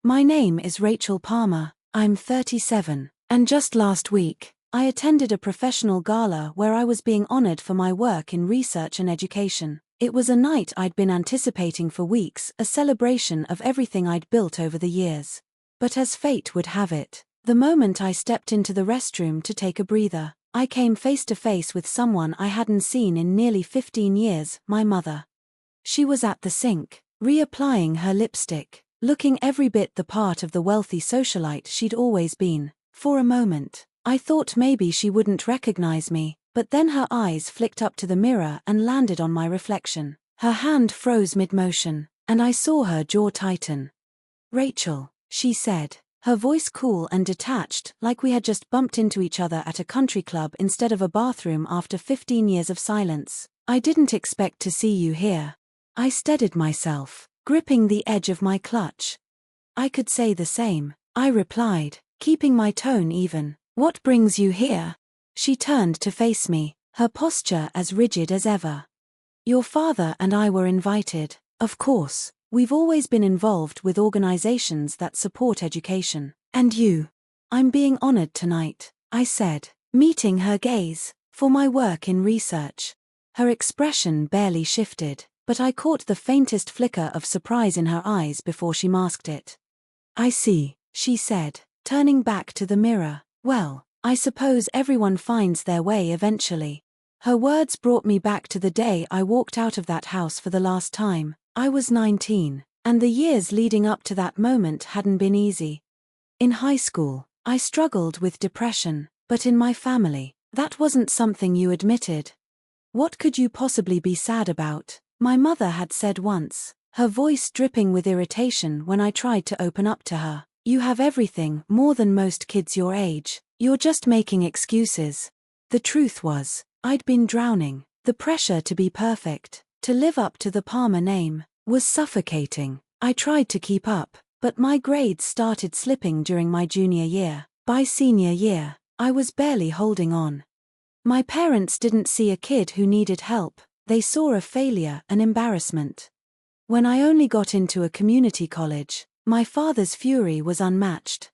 My name is Rachel Palmer, I'm 37, and just last week, I attended a professional gala where I was being honored for my work in research and education. It was a night I'd been anticipating for weeks, a celebration of everything I'd built over the years. But as fate would have it, the moment I stepped into the restroom to take a breather, I came face to face with someone I hadn't seen in nearly 15 years, my mother. She was at the sink, reapplying her lipstick, looking every bit the part of the wealthy socialite she'd always been. For a moment, I thought maybe she wouldn't recognize me, but then her eyes flicked up to the mirror and landed on my reflection. Her hand froze mid-motion, and I saw her jaw tighten. "Rachel," she said, her voice cool and detached, like we had just bumped into each other at a country club instead of a bathroom after 15 years of silence. "I didn't expect to see you here." I steadied myself, gripping the edge of my clutch. "I could say the same," I replied, keeping my tone even. "What brings you here?" She turned to face me, her posture as rigid as ever. "Your father and I were invited, of course. We've always been involved with organizations that support education. And you?" "I'm being honored tonight," I said, meeting her gaze, "for my work in research." Her expression barely shifted, but I caught the faintest flicker of surprise in her eyes before she masked it. "I see," she said, turning back to the mirror. "Well, I suppose everyone finds their way eventually." Her words brought me back to the day I walked out of that house for the last time. I was 19, and the years leading up to that moment hadn't been easy. In high school, I struggled with depression, but in my family, that wasn't something you admitted. "What could you possibly be sad about?" my mother had said once, her voice dripping with irritation when I tried to open up to her. "You have everything, more than most kids your age. You're just making excuses." The truth was, I'd been drowning. The pressure to be perfect, to live up to the Palmer name, was suffocating. I tried to keep up, but my grades started slipping during my junior year. By senior year, I was barely holding on. My parents didn't see a kid who needed help, they saw a failure, an embarrassment. When I only got into a community college, my father's fury was unmatched.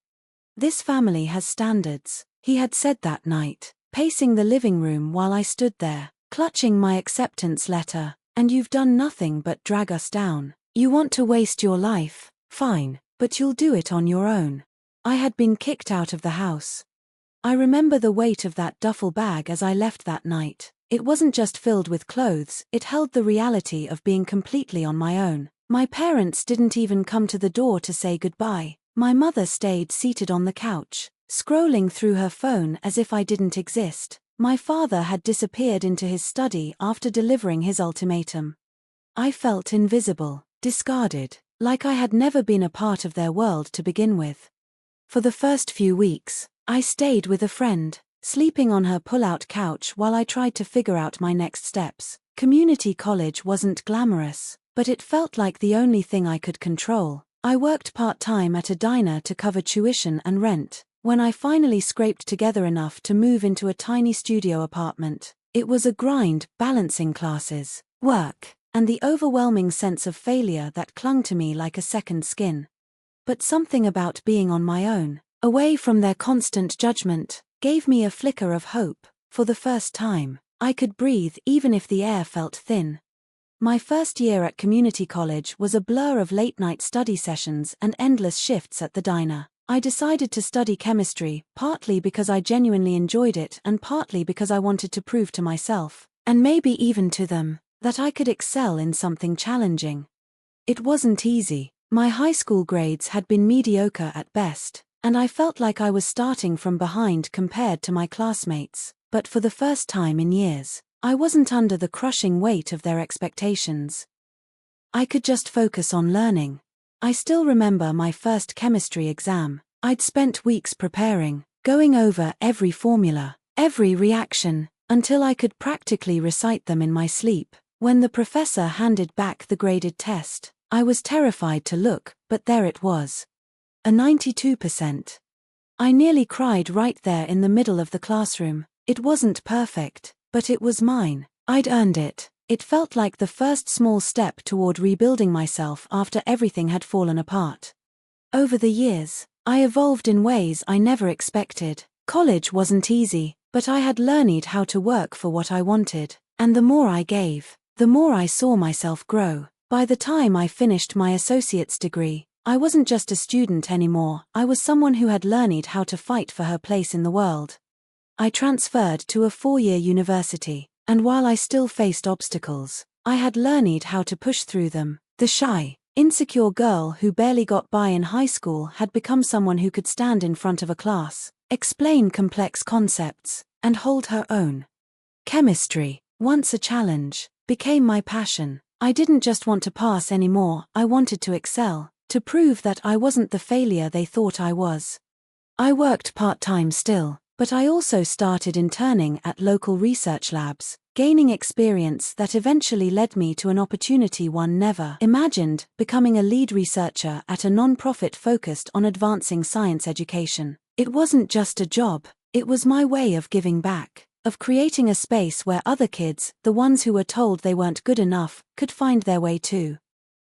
"This family has standards," he had said that night, pacing the living room while I stood there, clutching my acceptance letter. "And you've done nothing but drag us down. You want to waste your life? Fine, but you'll do it on your own." I had been kicked out of the house. I remember the weight of that duffel bag as I left that night. It wasn't just filled with clothes, it held the reality of being completely on my own. My parents didn't even come to the door to say goodbye. My mother stayed seated on the couch, scrolling through her phone as if I didn't exist. My father had disappeared into his study after delivering his ultimatum. I felt invisible, discarded, like I had never been a part of their world to begin with. For the first few weeks, I stayed with a friend, sleeping on her pull-out couch while I tried to figure out my next steps. Community college wasn't glamorous, but it felt like the only thing I could control. I worked part-time at a diner to cover tuition and rent. When I finally scraped together enough to move into a tiny studio apartment, it was a grind, balancing classes, work, and the overwhelming sense of failure that clung to me like a second skin. But something about being on my own, away from their constant judgment, gave me a flicker of hope. For the first time, I could breathe even if the air felt thin. My first year at community college was a blur of late-night study sessions and endless shifts at the diner. I decided to study chemistry, partly because I genuinely enjoyed it and partly because I wanted to prove to myself, and maybe even to them, that I could excel in something challenging. It wasn't easy. My high school grades had been mediocre at best, and I felt like I was starting from behind compared to my classmates. But for the first time in years, I wasn't under the crushing weight of their expectations. I could just focus on learning. I still remember my first chemistry exam. I'd spent weeks preparing, going over every formula, every reaction, until I could practically recite them in my sleep. When the professor handed back the graded test, I was terrified to look, but there it was. A 92%. I nearly cried right there in the middle of the classroom. It wasn't perfect, but it was mine. I'd earned it. It felt like the first small step toward rebuilding myself after everything had fallen apart. Over the years, I evolved in ways I never expected. College wasn't easy, but I had learned how to work for what I wanted, and the more I gave, the more I saw myself grow. By the time I finished my associate's degree, I wasn't just a student anymore, I was someone who had learned how to fight for her place in the world. I transferred to a 4-year university, and while I still faced obstacles, I had learned how to push through them. The shy, insecure girl who barely got by in high school had become someone who could stand in front of a class, explain complex concepts, and hold her own. Chemistry, once a challenge, became my passion. I didn't just want to pass anymore, I wanted to excel, to prove that I wasn't the failure they thought I was. I worked part-time still, but I also started interning at local research labs, gaining experience that eventually led me to an opportunity one never imagined, becoming a lead researcher at a non-profit focused on advancing science education. It wasn't just a job, it was my way of giving back, of creating a space where other kids, the ones who were told they weren't good enough, could find their way too.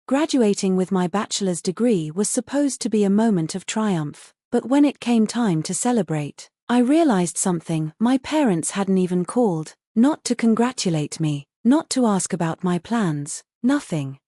Graduating with my bachelor's degree was supposed to be a moment of triumph, but when it came time to celebrate, I realized something. My parents hadn't even called, not to congratulate me, not to ask about my plans, nothing.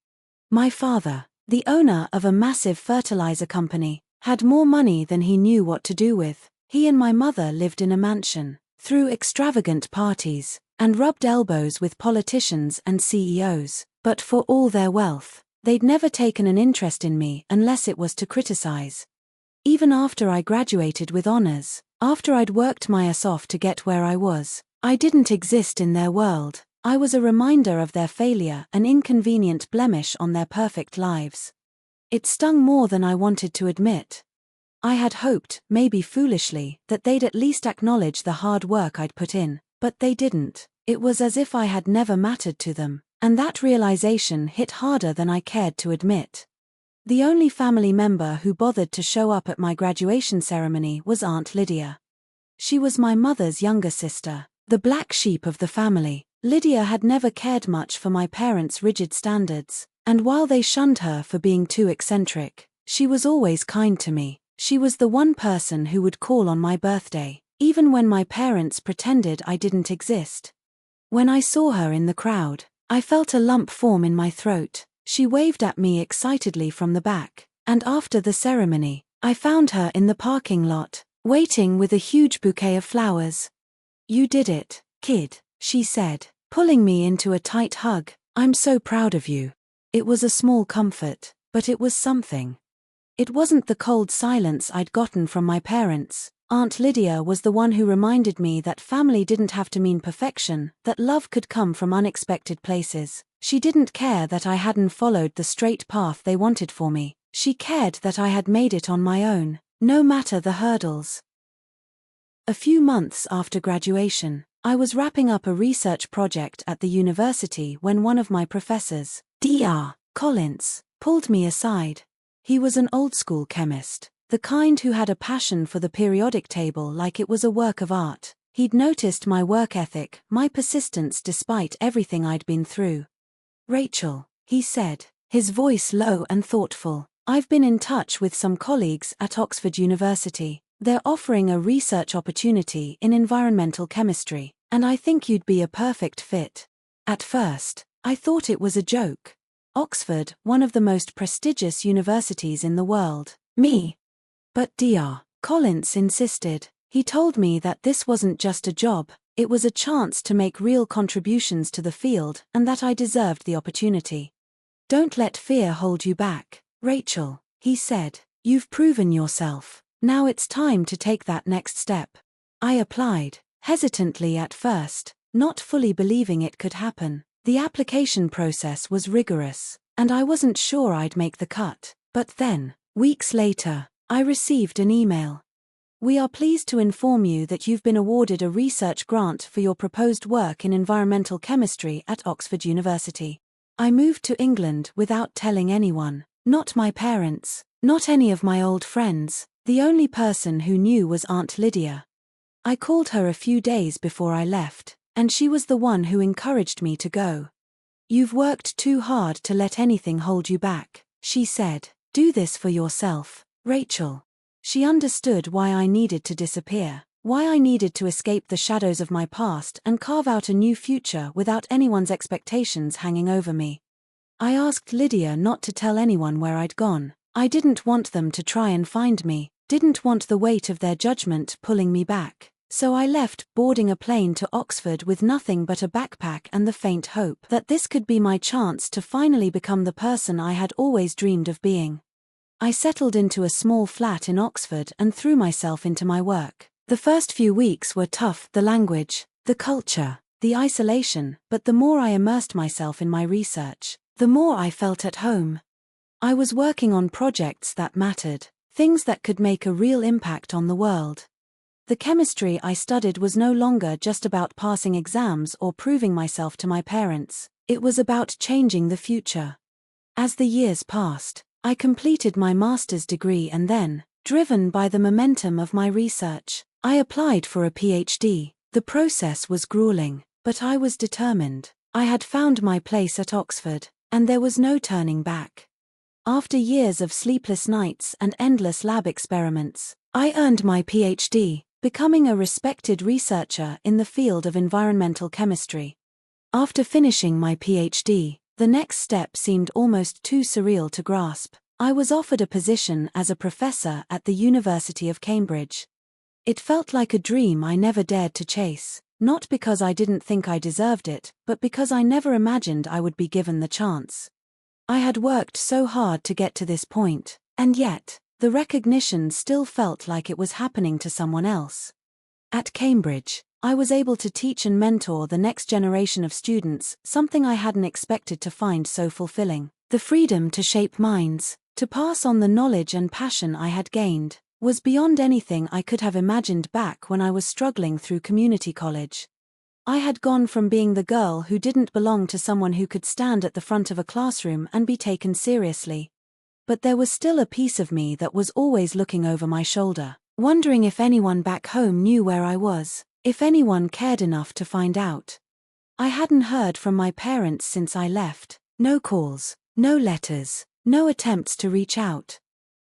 My father, the owner of a massive fertilizer company, had more money than he knew what to do with. He and my mother lived in a mansion, threw extravagant parties, and rubbed elbows with politicians and CEOs, but for all their wealth, they'd never taken an interest in me unless it was to criticize. Even after I graduated with honors, after I'd worked my ass off to get where I was, I didn't exist in their world. I was a reminder of their failure, an inconvenient blemish on their perfect lives. It stung more than I wanted to admit. I had hoped, maybe foolishly, that they'd at least acknowledge the hard work I'd put in, but they didn't. It was as if I had never mattered to them, and that realization hit harder than I cared to admit. The only family member who bothered to show up at my graduation ceremony was Aunt Lydia. She was my mother's younger sister, the black sheep of the family. Lydia had never cared much for my parents' rigid standards, and while they shunned her for being too eccentric, she was always kind to me. She was the one person who would call on my birthday, even when my parents pretended I didn't exist. When I saw her in the crowd, I felt a lump form in my throat. She waved at me excitedly from the back, and after the ceremony, I found her in the parking lot, waiting with a huge bouquet of flowers. "You did it, kid," she said, pulling me into a tight hug. "I'm so proud of you." It was a small comfort, but it was something. It wasn't the cold silence I'd gotten from my parents. Aunt Lydia was the one who reminded me that family didn't have to mean perfection, that love could come from unexpected places. She didn't care that I hadn't followed the straight path they wanted for me. She cared that I had made it on my own, no matter the hurdles. A few months after graduation, I was wrapping up a research project at the university when one of my professors, Dr. Collins, pulled me aside. He was an old-school chemist, the kind who had a passion for the periodic table like it was a work of art. He'd noticed my work ethic, my persistence despite everything I'd been through. "Rachel," he said, his voice low and thoughtful, "I've been in touch with some colleagues at Oxford University. They're offering a research opportunity in environmental chemistry, and I think you'd be a perfect fit." At first, I thought it was a joke. Oxford, one of the most prestigious universities in the world. Me. But Dr. Collins insisted. He told me that this wasn't just a job, it was a chance to make real contributions to the field and that I deserved the opportunity. "Don't let fear hold you back, Rachel," he said. "You've proven yourself. Now it's time to take that next step." I applied, hesitantly at first, not fully believing it could happen. The application process was rigorous, and I wasn't sure I'd make the cut. But then, weeks later, I received an email. "We are pleased to inform you that you've been awarded a research grant for your proposed work in environmental chemistry at Oxford University." I moved to England without telling anyone, not my parents, not any of my old friends. The only person who knew was Aunt Lydia. I called her a few days before I left, and she was the one who encouraged me to go. "You've worked too hard to let anything hold you back," she said. "Do this for yourself, Rachel. She understood why I needed to disappear, why I needed to escape the shadows of my past and carve out a new future without anyone's expectations hanging over me. I asked Lydia not to tell anyone where I'd gone. I didn't want them to try and find me, didn't want the weight of their judgment pulling me back. So I left, boarding a plane to Oxford with nothing but a backpack and the faint hope that this could be my chance to finally become the person I had always dreamed of being. I settled into a small flat in Oxford and threw myself into my work. The first few weeks were tough, the language, the culture, the isolation, but the more I immersed myself in my research, the more I felt at home. I was working on projects that mattered, things that could make a real impact on the world. The chemistry I studied was no longer just about passing exams or proving myself to my parents, it was about changing the future. As the years passed, I completed my master's degree and then, driven by the momentum of my research, I applied for a PhD. The process was grueling, but I was determined. I had found my place at Oxford, and there was no turning back. After years of sleepless nights and endless lab experiments, I earned my PhD, becoming a respected researcher in the field of environmental chemistry. After finishing my PhD, the next step seemed almost too surreal to grasp. I was offered a position as a professor at the University of Cambridge. It felt like a dream I never dared to chase, not because I didn't think I deserved it, but because I never imagined I would be given the chance. I had worked so hard to get to this point, and yet, the recognition still felt like it was happening to someone else. At Cambridge, I was able to teach and mentor the next generation of students, something I hadn't expected to find so fulfilling. The freedom to shape minds, to pass on the knowledge and passion I had gained, was beyond anything I could have imagined back when I was struggling through community college. I had gone from being the girl who didn't belong to someone who could stand at the front of a classroom and be taken seriously. But there was still a piece of me that was always looking over my shoulder, wondering if anyone back home knew where I was, if anyone cared enough to find out. I hadn't heard from my parents since I left, no calls, no letters, no attempts to reach out.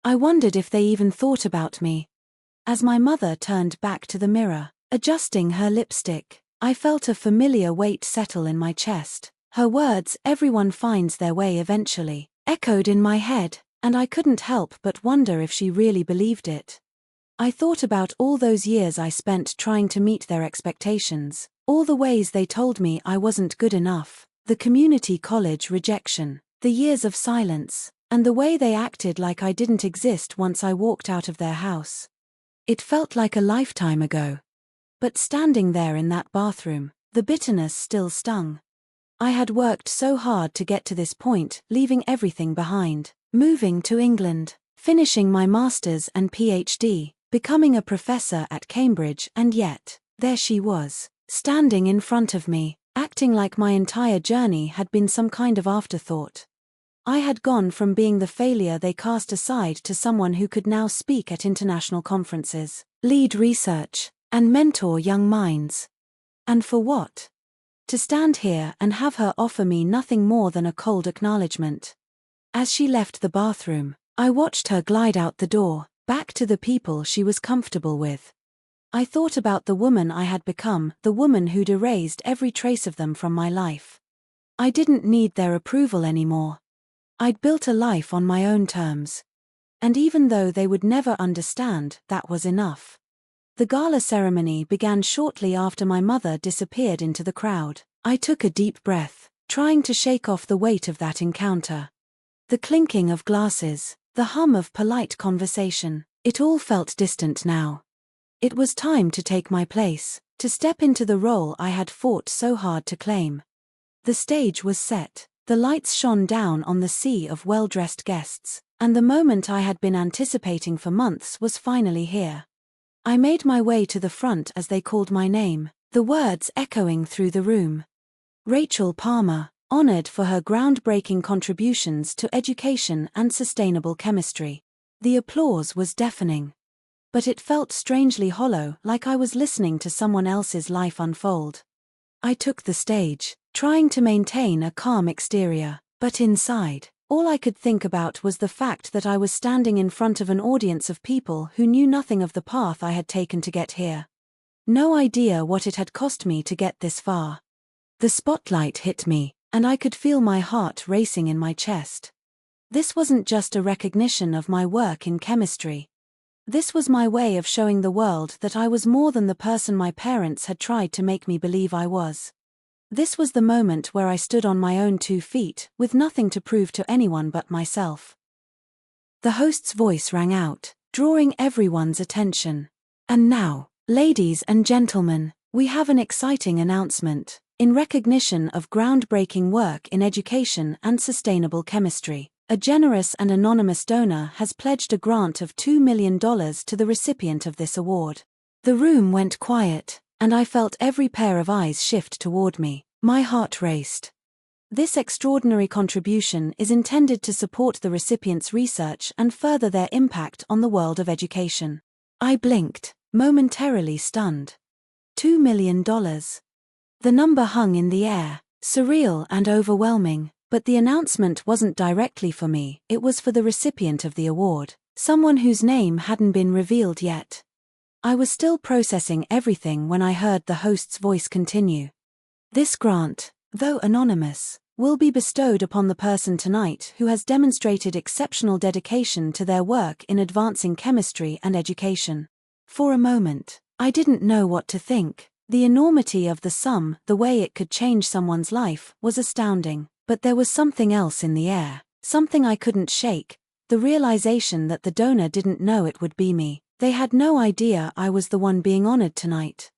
I wondered if they even thought about me. As my mother turned back to the mirror, adjusting her lipstick, I felt a familiar weight settle in my chest. Her words, "Everyone finds their way eventually," echoed in my head, and I couldn't help but wonder if she really believed it. I thought about all those years I spent trying to meet their expectations, all the ways they told me I wasn't good enough, the community college rejection, the years of silence, and the way they acted like I didn't exist once I walked out of their house. It felt like a lifetime ago. But standing there in that bathroom, the bitterness still stung. I had worked so hard to get to this point, leaving everything behind, moving to England, finishing my master's and PhD, becoming a professor at Cambridge, and yet, there she was, standing in front of me, acting like my entire journey had been some kind of afterthought. I had gone from being the failure they cast aside to someone who could now speak at international conferences, lead research, and mentor young minds. And for what? To stand here and have her offer me nothing more than a cold acknowledgement. As she left the bathroom, I watched her glide out the door, back to the people she was comfortable with. I thought about the woman I had become, the woman who'd erased every trace of them from my life. I didn't need their approval anymore. I'd built a life on my own terms. And even though they would never understand, that was enough. The gala ceremony began shortly after my mother disappeared into the crowd. I took a deep breath, trying to shake off the weight of that encounter. The clinking of glasses, the hum of polite conversation, it all felt distant now. It was time to take my place, to step into the role I had fought so hard to claim. The stage was set, the lights shone down on the sea of well-dressed guests, and the moment I had been anticipating for months was finally here. I made my way to the front as they called my name, the words echoing through the room. Rachel Palmer, honored for her groundbreaking contributions to education and sustainable chemistry. The applause was deafening. But it felt strangely hollow, like I was listening to someone else's life unfold. I took the stage, trying to maintain a calm exterior, but inside, All I could think about was the fact that I was standing in front of an audience of people who knew nothing of the path I had taken to get here. No idea what it had cost me to get this far. The spotlight hit me, and I could feel my heart racing in my chest. This wasn't just a recognition of my work in chemistry. This was my way of showing the world that I was more than the person my parents had tried to make me believe I was. This was the moment where I stood on my own 2 feet, with nothing to prove to anyone but myself. The host's voice rang out, drawing everyone's attention. And now, ladies and gentlemen, we have an exciting announcement. In recognition of groundbreaking work in education and sustainable chemistry, a generous and anonymous donor has pledged a grant of $2 million to the recipient of this award. The room went quiet, and I felt every pair of eyes shift toward me. My heart raced. This extraordinary contribution is intended to support the recipient's research and further their impact on the world of education. I blinked, momentarily stunned. $2 million. The number hung in the air, surreal and overwhelming, but the announcement wasn't directly for me, it was for the recipient of the award, someone whose name hadn't been revealed yet. I was still processing everything when I heard the host's voice continue. This grant, though anonymous, will be bestowed upon the person tonight who has demonstrated exceptional dedication to their work in advancing chemistry and education. For a moment, I didn't know what to think. The enormity of the sum, the way it could change someone's life, was astounding, but there was something else in the air, something I couldn't shake, the realization that the donor didn't know it would be me. They had no idea I was the one being honored tonight.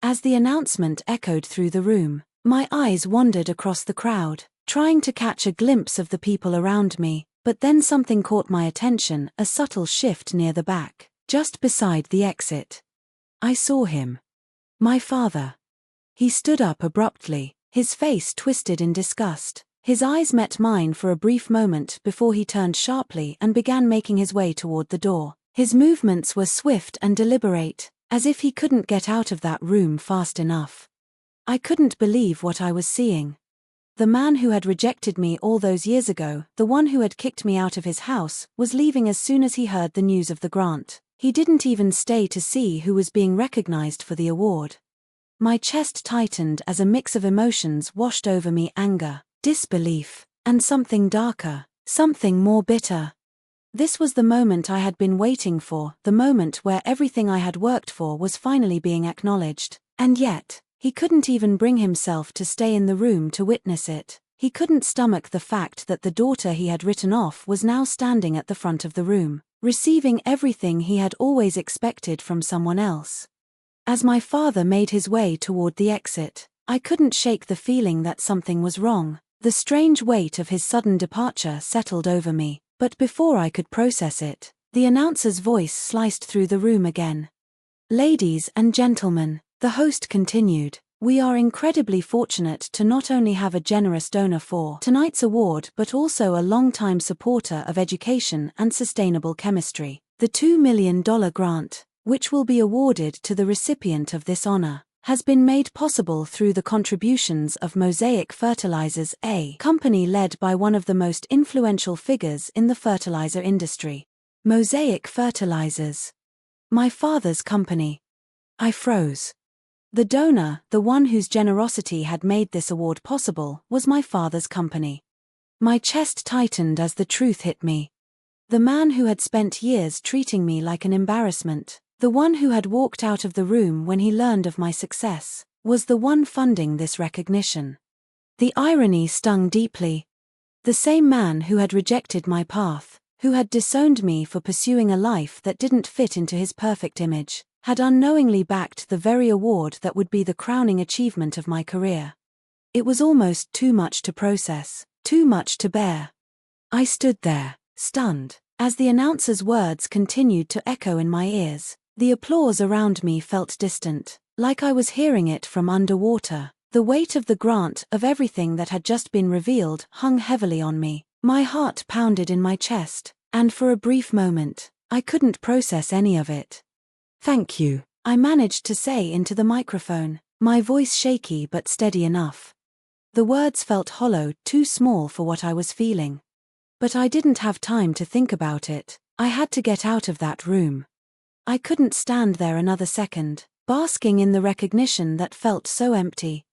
As the announcement echoed through the room, my eyes wandered across the crowd, trying to catch a glimpse of the people around me, but then something caught my attention, a subtle shift near the back, just beside the exit. I saw him. My father. He stood up abruptly, his face twisted in disgust. His eyes met mine for a brief moment before he turned sharply and began making his way toward the door. His movements were swift and deliberate, as if he couldn't get out of that room fast enough. I couldn't believe what I was seeing. The man who had rejected me all those years ago, the one who had kicked me out of his house, was leaving as soon as he heard the news of the grant. He didn't even stay to see who was being recognized for the award. My chest tightened as a mix of emotions washed over me: anger, disbelief, and something darker, something more bitter. This was the moment I had been waiting for, the moment where everything I had worked for was finally being acknowledged. And yet, he couldn't even bring himself to stay in the room to witness it. He couldn't stomach the fact that the daughter he had written off was now standing at the front of the room, receiving everything he had always expected from someone else. As my father made his way toward the exit, I couldn't shake the feeling that something was wrong. The strange weight of his sudden departure settled over me, but before I could process it, the announcer's voice sliced through the room again. Ladies and gentlemen, the host continued, we are incredibly fortunate to not only have a generous donor for tonight's award but also a longtime supporter of education and sustainable chemistry. The $2 million grant, which will be awarded to the recipient of this honor, has been made possible through the contributions of Mosaic Fertilizers, a company led by one of the most influential figures in the fertilizer industry. Mosaic Fertilizers. My father's company. I froze. The donor, the one whose generosity had made this award possible, was my father's company. My chest tightened as the truth hit me. The man who had spent years treating me like an embarrassment, the one who had walked out of the room when he learned of my success, was the one funding this recognition. The irony stung deeply. The same man who had rejected my path, who had disowned me for pursuing a life that didn't fit into his perfect image, had unknowingly backed the very award that would be the crowning achievement of my career. It was almost too much to process, too much to bear. I stood there, stunned, as the announcer's words continued to echo in my ears. The applause around me felt distant, like I was hearing it from underwater. The weight of the grant, of everything that had just been revealed, hung heavily on me. My heart pounded in my chest, and for a brief moment, I couldn't process any of it. Thank you, I managed to say into the microphone, my voice shaky but steady enough. The words felt hollow, too small for what I was feeling. But I didn't have time to think about it. I had to get out of that room. I couldn't stand there another second, basking in the recognition that felt so empty.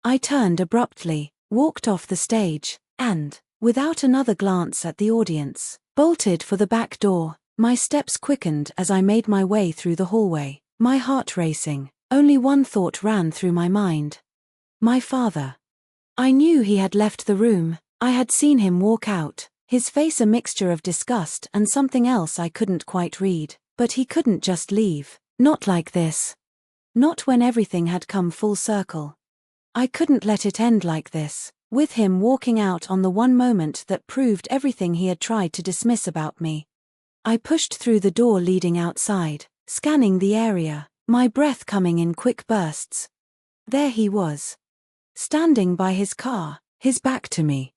I turned abruptly, walked off the stage, and, without another glance at the audience, bolted for the back door. My steps quickened as I made my way through the hallway, my heart racing. Only one thought ran through my mind. My father. I knew he had left the room. I had seen him walk out, his face a mixture of disgust and something else I couldn't quite read. But he couldn't just leave. Not like this. Not when everything had come full circle. I couldn't let it end like this, with him walking out on the one moment that proved everything he had tried to dismiss about me. I pushed through the door leading outside, scanning the area, my breath coming in quick bursts. There he was. Standing by his car, his back to me.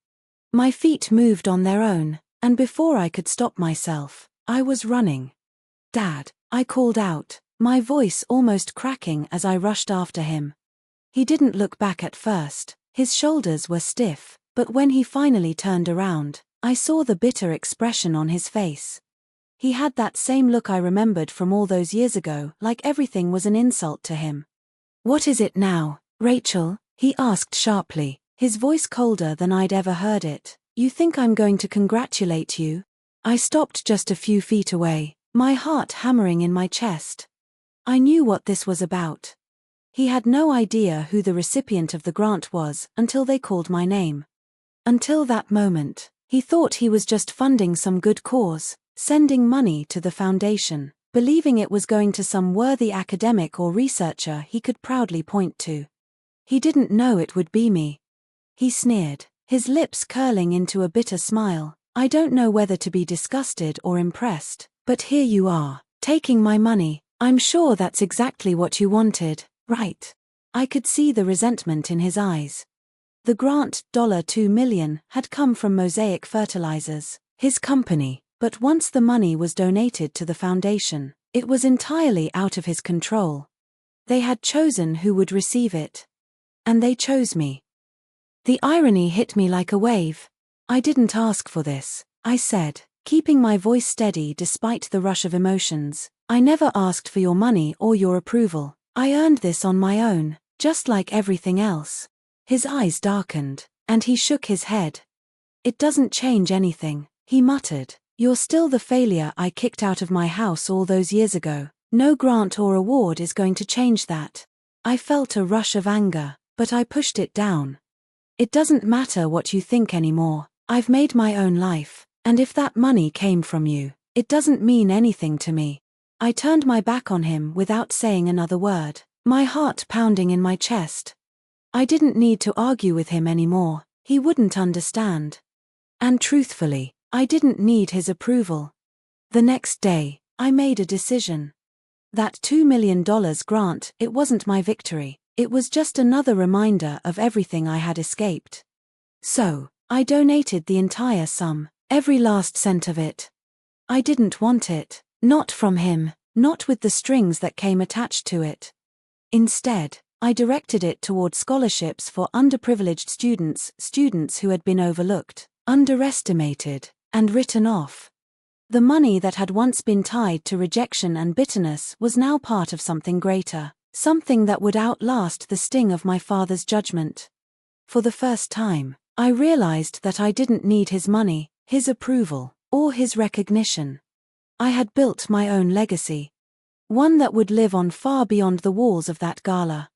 My feet moved on their own, and before I could stop myself, I was running. "Dad," I called out, my voice almost cracking as I rushed after him. He didn't look back at first, his shoulders were stiff, but when he finally turned around, I saw the bitter expression on his face. He had that same look I remembered from all those years ago, like everything was an insult to him. "What is it now, Rachel?" he asked sharply, his voice colder than I'd ever heard it. "You think I'm going to congratulate you?" I stopped just a few feet away, my heart hammering in my chest. I knew what this was about. He had no idea who the recipient of the grant was until they called my name. Until that moment, he thought he was just funding some good cause, sending money to the foundation, believing it was going to some worthy academic or researcher he could proudly point to. He didn't know it would be me. He sneered, his lips curling into a bitter smile. "I don't know whether to be disgusted or impressed, but here you are, taking my money. I'm sure that's exactly what you wanted, right?" I could see the resentment in his eyes. The grant, $2 million, had come from Mosaic Fertilizers, his company, but once the money was donated to the foundation, it was entirely out of his control. They had chosen who would receive it. And they chose me. The irony hit me like a wave. "I didn't ask for this," I said, keeping my voice steady despite the rush of emotions. "I never asked for your money or your approval. I earned this on my own, just like everything else." His eyes darkened, and he shook his head. "It doesn't change anything," he muttered. "You're still the failure I kicked out of my house all those years ago. No grant or award is going to change that." I felt a rush of anger, but I pushed it down. "It doesn't matter what you think anymore. I've made my own life, and if that money came from you, it doesn't mean anything to me." I turned my back on him without saying another word, my heart pounding in my chest. I didn't need to argue with him anymore. He wouldn't understand. And truthfully, I didn't need his approval. The next day, I made a decision. That $2 million grant, it wasn't my victory. It was just another reminder of everything I had escaped. So, I donated the entire sum, every last cent of it. I didn't want it, not from him, not with the strings that came attached to it. Instead, I directed it toward scholarships for underprivileged students who had been overlooked, underestimated, and written off. The money that had once been tied to rejection and bitterness was now part of something greater. Something that would outlast the sting of my father's judgment. For the first time, I realized that I didn't need his money, his approval, or his recognition. I had built my own legacy. One that would live on far beyond the walls of that gala.